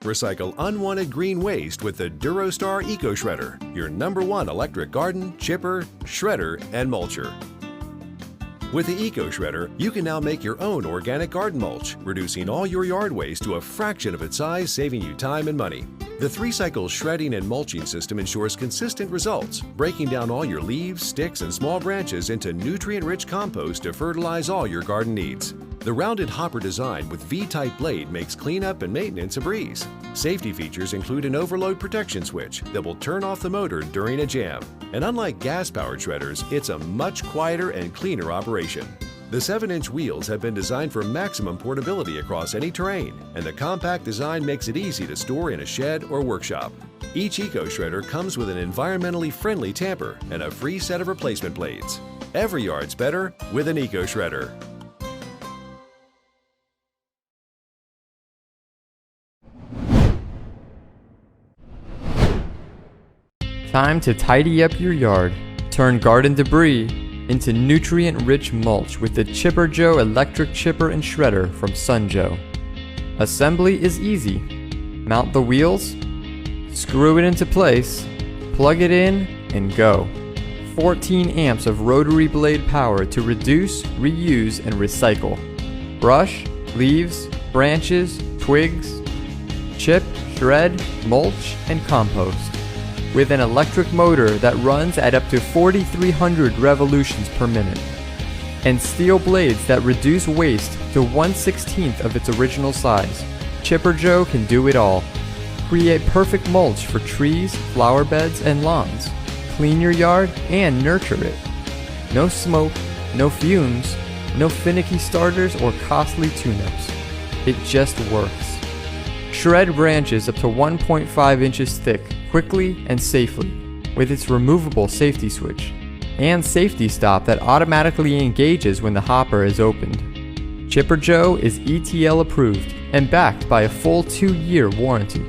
Recycle unwanted green waste with the DuraStar Eco Shredder, your #1 electric garden, chipper, shredder, and mulcher. With the Eco Shredder, you can now make your own organic garden mulch, reducing all your yard waste to a fraction of its size, saving you time and money. The 3-cycle shredding and mulching system ensures consistent results, breaking down all your leaves, sticks, and small branches into nutrient-rich compost to fertilize all your garden needs. The rounded hopper design with V-type blade makes cleanup and maintenance a breeze. Safety features include an overload protection switch that will turn off the motor during a jam. And unlike gas-powered shredders, it's a much quieter and cleaner operation. The 7-inch wheels have been designed for maximum portability across any terrain, and the compact design makes it easy to store in a shed or workshop. Each Eco Shredder comes with an environmentally friendly tamper and a free set of replacement blades. Every yard's better with an Eco Shredder. Time to tidy up your yard. Turn garden debris into nutrient-rich mulch with the Chipper Joe electric chipper and shredder from Sunjoe. Assembly is easy. Mount the wheels, screw it into place, plug it in, and go. 14 amps of rotary blade power to reduce, reuse, and recycle. Brush, leaves, branches, twigs, chip, shred, mulch, and compost. With an electric motor that runs at up to 4,300 revolutions per minute, and steel blades that reduce waste to 1/16 of its original size, Chipper Joe can do it all. Create perfect mulch for trees, flower beds, and lawns. Clean your yard and nurture it. No smoke, no fumes, no finicky starters or costly tune-ups. It just works. Shred branches up to 1.5 inches thick quickly and safely with its removable safety switch and safety stop that automatically engages when the hopper is opened. Chipper Joe is ETL approved and backed by a full 2-year warranty.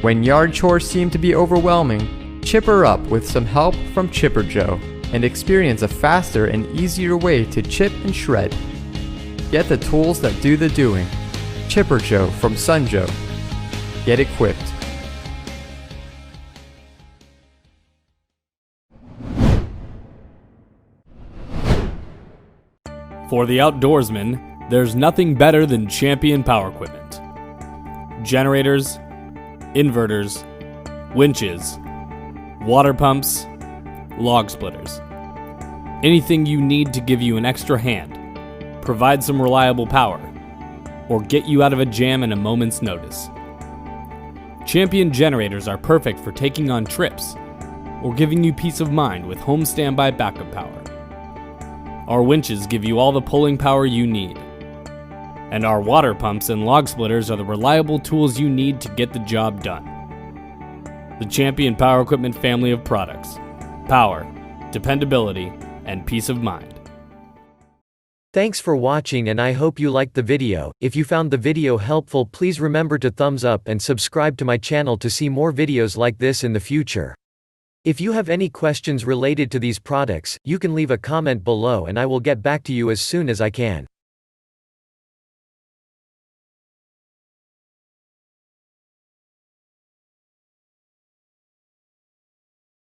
When yard chores seem to be overwhelming, chipper up with some help from Chipper Joe and experience a faster and easier way to chip and shred. Get the tools that do the doing. Chipper Joe from Sunjoe. Get equipped. For the outdoorsman, there's nothing better than Champion power equipment. Generators, inverters, winches, water pumps, log splitters. Anything you need to give you an extra hand, provide some reliable power, or get you out of a jam in a moment's notice. Champion generators are perfect for taking on trips or giving you peace of mind with home standby backup power. Our winches give you all the pulling power you need. And our water pumps and log splitters are the reliable tools you need to get the job done. The Champion Power Equipment family of products. Power, dependability, and peace of mind. Thanks for watching, and I hope you liked the video. If you found the video helpful, please remember to thumbs up and subscribe to my channel to see more videos like this in the future. If you have any questions related to these products, you can leave a comment below and I will get back to you as soon as I can.